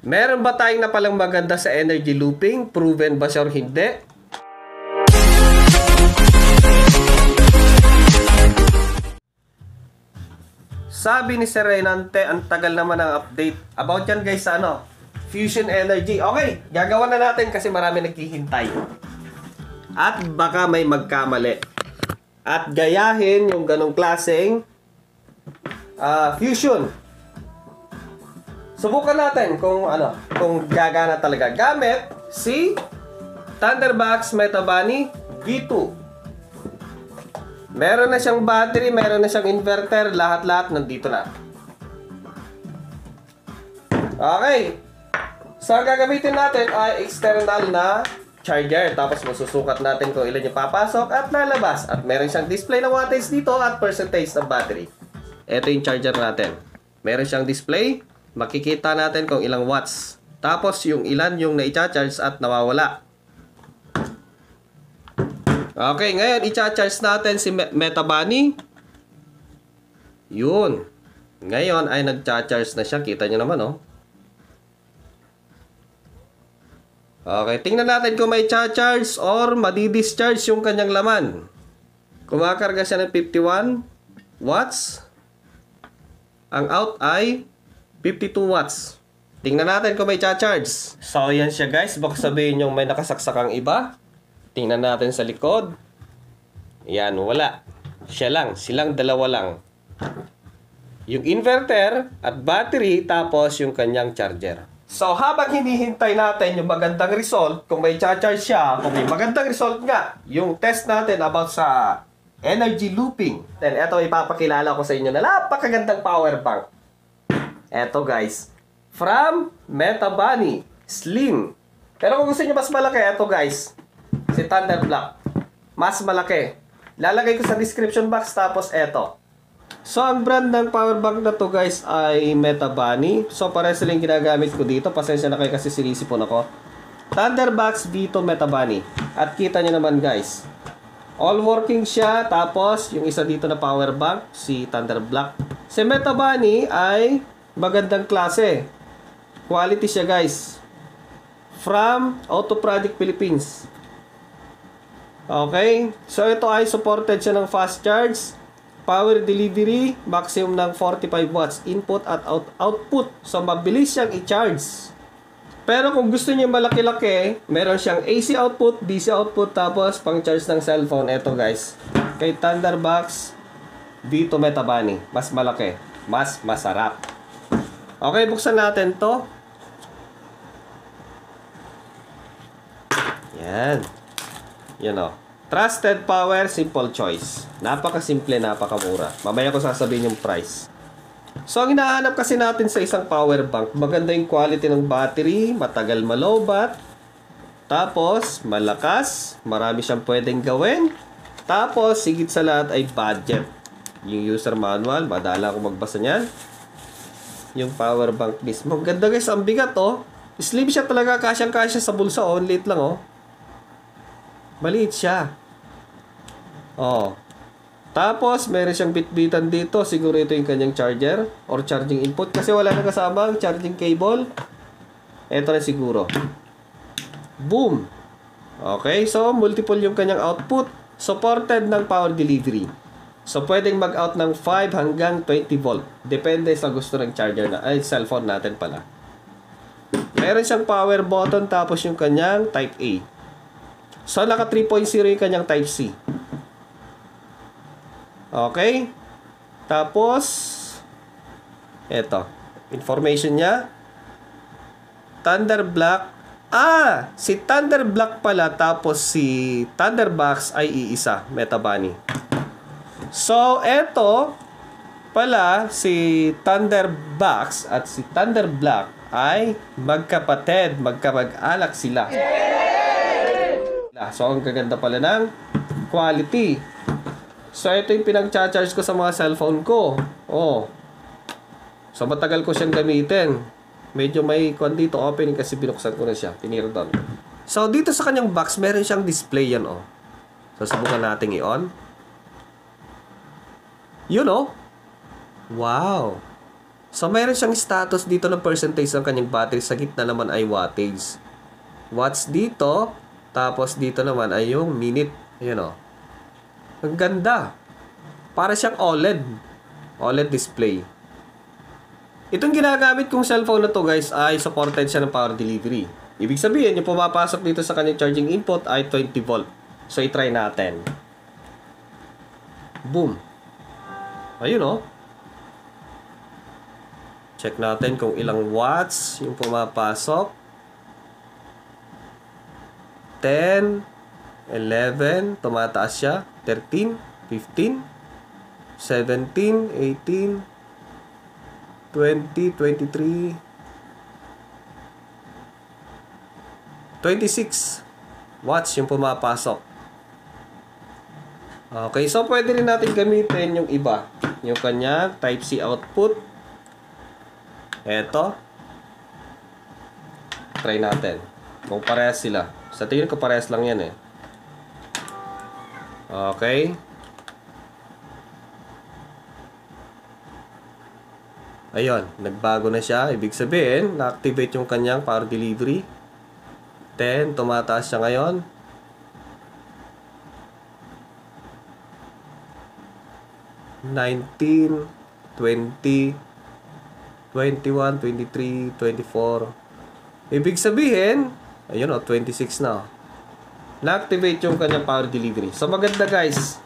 Meron ba tayong napalang maganda sa energy looping? Proven ba siya or hindi? Sabi ni Sir Renante, ang tagal naman ang update. About yan guys sa Fusion Energy. Okay, gagawa na natin kasi marami naghihintay. At baka may magkamali. At gayahin yung ganong klaseng fusion. Subukan natin kung gagana talaga. Gamit si Thunderbox Metabani V2. Meron na siyang battery, meron na siyang inverter, lahat-lahat nandito na. Okay. So, ang gagamitin natin ay external na charger. Tapos, masusukat natin kung ilan yung papasok at lalabas. At meron siyang display na wattage dito at percentage ng battery. Ito yung charger natin. Meron siyang display. Makikita natin kung ilang watts. Tapos, yung ilan yung na-charge at nawawala. Okay, ngayon, i-charge natin si Metabani. Yun. Ngayon, ay nag-charge na siya. Kita nyo naman, Okay, tingnan natin kung may charge or madi-discharge yung kanyang laman. Kumakarga siya ng 51 watts. Ang out ay 52 watts. Tingnan natin kung may charge. So, yan siya guys. Baka sabihin yung may nakasaksakang iba. Tingnan natin sa likod. Yan, wala. Siya lang. Silang dalawa lang. Yung inverter at battery, tapos yung kanyang charger. So, habang hinihintay natin yung magandang result, kung may charge siya, kung may magandang result nga, yung test natin about sa energy looping. Then, eto ipapakilala ko sa inyo na napakagandang power bank. Eto guys. From Metabani. Slim. Pero kung gusto nyo mas malaki, eto guys. Si Thunder Black. Mas malaki. Lalagay ko sa description box, tapos eto. So, ang brand ng power bank na to guys ay Metabani. So, pares sila yung ginagamit ko dito. Pasensya na kayo kasi sinisipon ako. Thunderbox V2 Metabani. At kita nyo naman guys. All working siya. Tapos, yung isa dito na power bank, si Thunder Black. Si Metabani ay magandang klase. Quality siya guys. From Auto Project Philippines. Okay. So, ito ay supported siya ng fast charge. Power delivery, maximum ng 45 watts input at output. So, mabilis siyang i-charge. Pero kung gusto niyo malaki-laki, meron siyang AC output, DC output, tapos pang-charge ng cellphone. Ito guys, kay Thunderbox V2 Metabani. Mas malaki, mas masarap. Okay, buksan natin to. Yan. Yan Trusted power, simple choice. Napakasimple, napakamura. Mamaya ko sasabihin yung price. So, ang hinahanap kasi natin sa isang power bank, maganda yung quality ng battery, matagal malobat, tapos malakas, marami siyang pwedeng gawin, tapos higit sa lahat ay budget. Yung user manual, madala akong magbasa niyan. Yung power bank mismo. Ganda guys, ang bigat Slim siya talaga, kasyang-kasya sa bulsa Liit lang Maliit siya. Tapos, meron siyang bitbitan dito. Siguro ito yung kanyang charger or charging input. Kasi wala na kasama ang charging cable. Ito na siguro. Boom! Okay, so multiple yung kanyang output. Supported ng power delivery. So, pwedeng mag-out ng 5 hanggang 20 volt. Depende sa gusto ng charger cellphone natin pala. Meron siyang power button tapos yung kanyang type A. So, naka 3.0 yung kanyang type C. Okay? Tapos, eto. Information niya. Thunder Black. Si Thunder Black pala tapos si Thunderbox ay iisa. Metabani. So, eto pala si Thunderbox at si Thunder Black ay magkapatid. Magkamag-alak sila. So, ang gaganda pala ng quality. So, ito yung pinag-charge ko sa mga cellphone ko. So, matagal ko siyang gamitin. Medyo may dito opening kasi binuksan ko na siya. Pinirdan. So, dito sa kanyang box, meron siyang display yan, So, subukan natin i-on. Yun, Wow. So, mayroon siyang status dito ng percentage ng kanyang battery. Sa gitna naman ay wattage. Watts dito. Tapos dito naman ay yung minute. Ayan o. Ang ganda. Para siyang OLED. OLED display. Itong ginagamit kong cellphone na to guys ay supported siya ng power delivery. Ibig sabihin, yung pumapasok dito sa kanyang charging input ay 20 volt. So, i-try natin. Boom. Ayun o. Check natin kung ilang watts yung pumapasok. 10, 11, tumataas siya. 13, 15, 17, 18, 20, 23, 26 watts yung pumapasok. Okay, so pwede rin natin gamitin yung iba. Yung kanya Type-C output. Eto. Try natin. Kung parehas sila. Sa tingin ko parehas lang yan eh. Okay. Ayun, nagbago na siya. Ibig sabihin, na-activate yung kanyang power delivery. 10, tumataas siya ngayon. 19, 20, 21, 23, 24. Ibig sabihin, ayun o, 26 na. Na-activate yung kanyang power delivery. So maganda guys.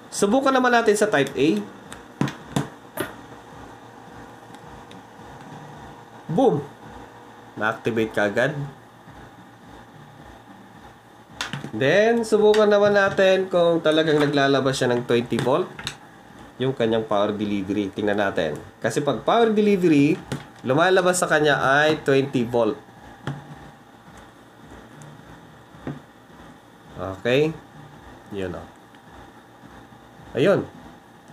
Subukan naman natin sa Type A. Boom! Na-activate ka agad. Then, subukan naman natin kung talagang naglalabas siya ng 20 volt yung kanyang power delivery. Tingnan natin. Kasi pag power delivery, lumalabas sa kanya ay 20 volt. Okay? Yun o. Ayun.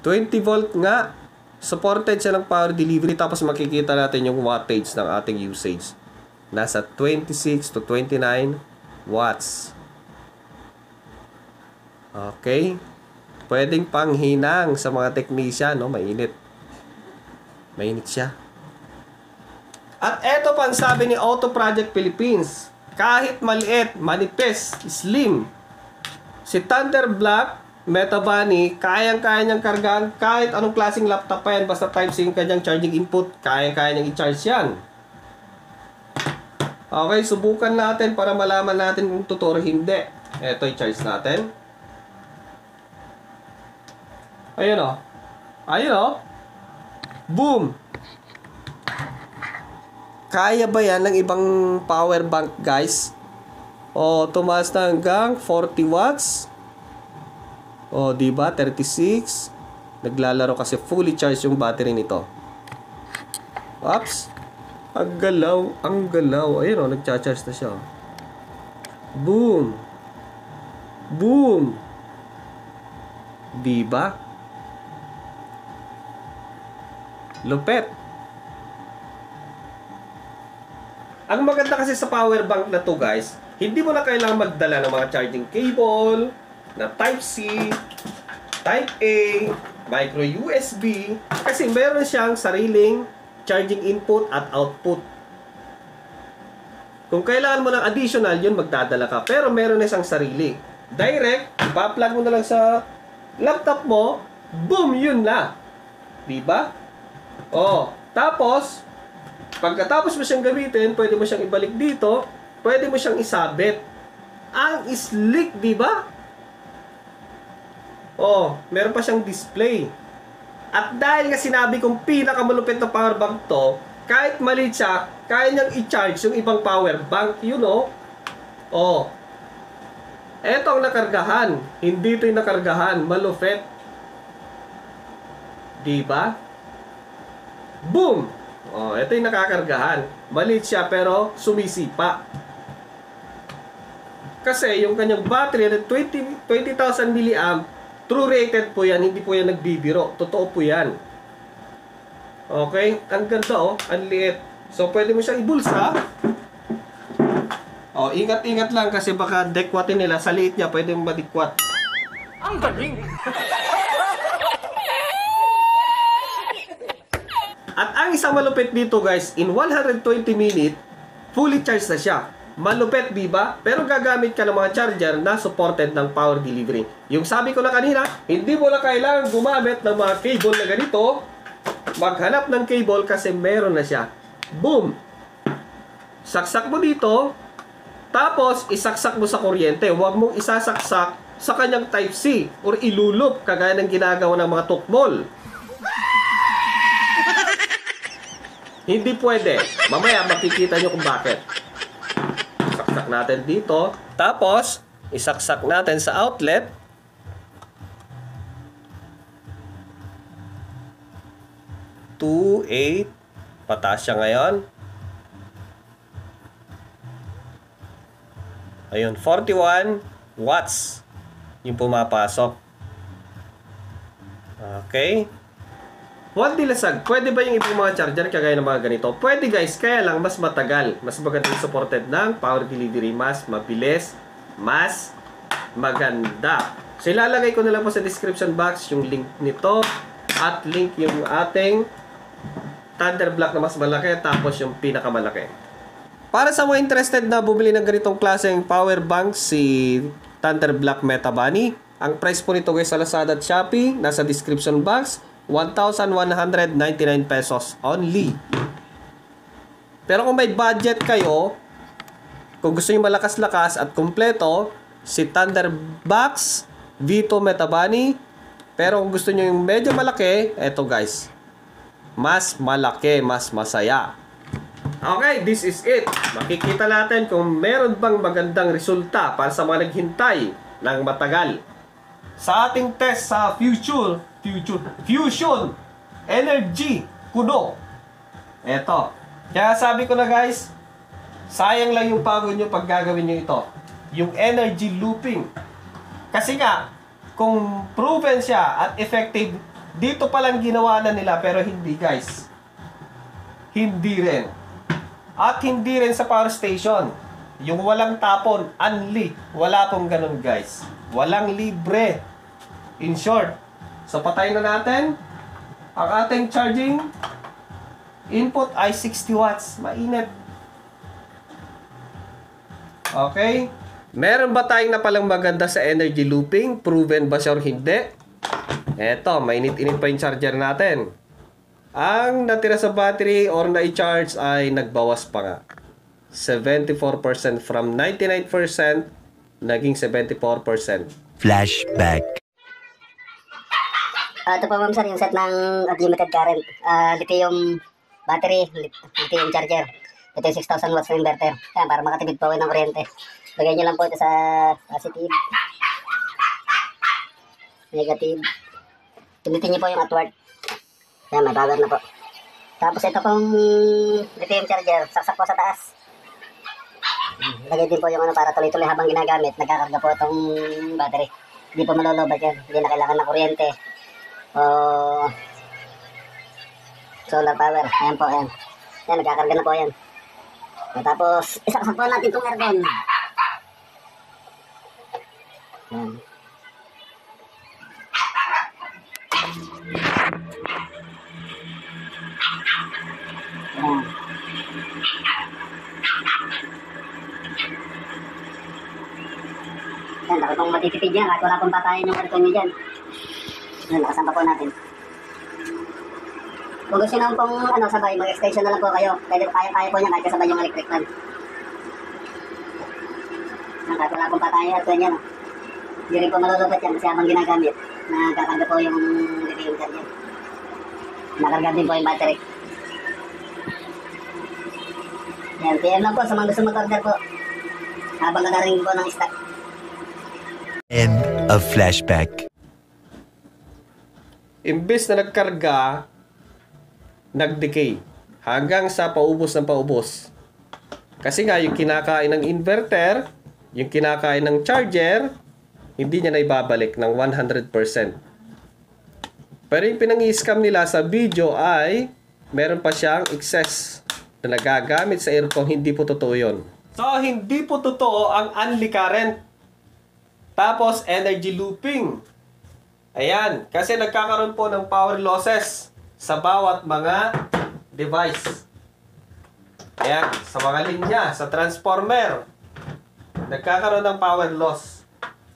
20 volt nga. Supported siya ng power delivery. Tapos makikita natin yung wattage ng ating usage. Nasa 26 to 29 watts. Okay? Pwedeng panghinang sa mga technician, no? Mainit. Mainit siya. At eto pang sabi ni Auto Project Philippines. Kahit maliit, manipis, slim, si Thunder Black, Meta Bunny, kayang-kaya niyang kargahan kahit anong klaseng laptop pa yan. Basta Type-C yung kanyang charging input, kayang-kaya niyang i-charge yan. Okay, subukan natin para malaman natin kung totoo o hindi. Eto, i-charge natin. Ayun o. Ayun o. Boom! Kaya ba yan ng ibang power bank guys? O, tumaas na hanggang 40 watts. O, diba? 36. Naglalaro kasi fully charged yung battery nito. Oops! Ang galaw. Ang galaw. Ayun o, nagcha-charge na siya. Boom! Boom! Diba? Lupet. Ang maganda kasi sa power bank na to guys, hindi mo na kailangan magdala ng mga charging cable, na Type-C, Type A, micro USB, kasi meron siyang sariling charging input at output. Kung kailangan mo ng additional, yun magdadala ka. Pero meron na siyang sarili. Direct, ipa-plug mo na lang sa laptop mo, boom, yun na. Diba? Oh, tapos, pagkatapos mo siyang gamitin, pwede mo siyang ibalik dito, pwede mo siyang isabit. Ang slick, di ba? Oh, meron pa siyang display. At dahil nga sinabi kong pinakamalupit na power bank to, kahit maliit siya, kaya niyang i-charge yung ibang power bank, you know? Oh. Eto ang nakargahan. Hindi ito yung nakargahan. Malupit. Di ba? Boom! Oh, ito yung nakakargahan. Maliit siya pero sumisipa. Kasi yung kanyang battery na 20,000 mAh, true rated po yan, hindi po yan nagbibiro. Totoo po yan. Okay? Ang ganda oh, ang liit. So pwede mo siyang ibulsa. Oh, ingat-ingat lang kasi baka dekwatin nila. Sa liit niya, pwede mong madikwat. Ang galing! At ang isa ang malupit dito guys, in 120 minutes, fully charged na siya. Malupit, di ba? Pero gagamit ka ng mga charger na supported ng power delivery. Yung sabi ko na kanina, hindi mo na kailangan gumamit ng mga cable na ganito. Maghanap ng cable kasi meron na siya. Boom! Saksak mo dito, tapos isaksak mo sa kuryente. Huwag mong isasaksak sa kanyang Type-C or ilulup kagaya ng ginagawa ng mga tukmol. Hindi pwede. Mamaya makikita nyo kung bakit. Isaksak natin dito. Tapos, isaksak natin sa outlet. (2.8) Pataas siya ngayon. Ayun, 41 watts yung pumapasok. Okay. One dilasag, pwede ba yung ibang mga charger kagaya ng mga ganito? Pwede guys, kaya lang mas matagal. Mas magandang supported ng power delivery. Mas mabilis, mas maganda. So ilalagay ko na lang po sa description box yung link nito at link yung ating Thunder Black na mas malaki tapos yung pinakamalaki. Para sa mga interested na bumili ng ganitong klaseng power bank, si Thunder Black Meta Bunny, ang price po nito guys sa Lazada at Shopee, nasa description box, 1,199 pesos only. Pero kung may budget kayo, kung gusto niyo malakas-lakas at kumpleto, si Thunder Box V2 Meta Bunny. Pero kung gusto niyo yung medyo malaki, eto guys, mas malaki, mas masaya. Okay, this is it. Makikita natin kung meron bang magandang resulta para sa mga naghintay ng matagal. Sa ating test sa Fusion Energy Kuno. Eto. Kaya sabi ko na guys, sayang lang yung pagod nyo pag gagawin nyo ito. Yung energy looping. Kasi nga, kung proven siya at effective, dito palang ginawa na nila pero hindi guys. Hindi rin. At hindi rin sa power station. Yung walang tapon, unli. Wala pong ganun guys. Walang libre. In short, so patayin na natin. Ang ating charging input ay 60 watts. Mainit. Okay. Meron ba tayong napalang maganda sa energy looping? Proven ba siya or hindi? Eto, mainit-init pa yung charger natin. Ang natira sa battery or na-charge ay nagbawas pa nga. 74% from 99% naging 74%. Flashback. Ito po ma'am sir, yung set ng unlimited current. Lithium battery, lithium charger. Ito yung 6,000 watts na inverter. Yan, para makatipid po kayo ng kuryente. Lagay nyo lang po ito sa positive, negative. Pinitin nyo po yung outward. Yan, may power na po. Tapos ito pong lithium charger, saksak po sa taas. Lagay din po yung ano para tuloy-tuloy habang ginagamit, nagkakarga po itong battery. Hindi po malolobat yan, hindi na kailangan ng kuryente o solar power. Ayan po, ayan. Yan, nagkakarga na po yan. Tapos, isaksak po natin itong aircon. Ayan. Ayan. Yan, laki pong matitipid yan at wala pong patayin yung aircon nyo dyan. Yan, lakasan pa po natin. Kung gusto nyo pong sabay, mag-extension na lang po kayo. Kaya po niya kahit kasabay yung electric fan. Yan, kahit wala pong patayin yung aircon yan. Hindi rin po malulubat yan kasi habang ginagamit, nagkakarga po yung lithium charger. Nakarga din po yung battery. Yan, PM lang po sa mga gusto mag-order po. Habang nagarating po ng stock. End of flashback. Imbes na nagkarga, nag-decay. Hanggang sa paubos ng paubos. Kasi nga, yung kinakain ng inverter, yung kinakain ng charger, hindi niya na ibabalik ng 100%. Pero yung pinang-i-scam nila sa video ay meron pa siyang excess na nagagamit sa aircon. Hindi po totoo yun. So, hindi po totoo ang unli current. Tapos, energy looping. Ayan. Kasi nagkakaroon po ng power losses sa bawat mga device. Ayan, sa mga linya, sa transformer, nagkakaroon ng power loss,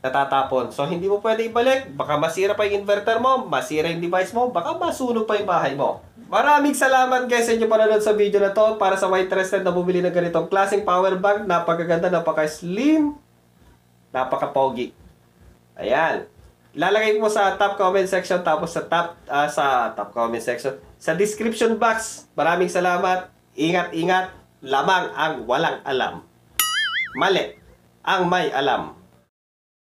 natatapon. So, hindi mo pwede ibalik. Baka masira pa yung inverter mo, masira yung device mo, baka masunog pa yung bahay mo. Maraming salamat guys sa inyo panonood sa video na to. Para sa mga interested na bumili ng ganitong klaseng power bank, napakaganda, napaka-slim, napaka-pogi. Ayan. Lalagay mo sa top comment section, tapos sa top comment section, sa description box. Maraming salamat. Ingat-ingat. Lamang ang walang alam. Mali ang may alam.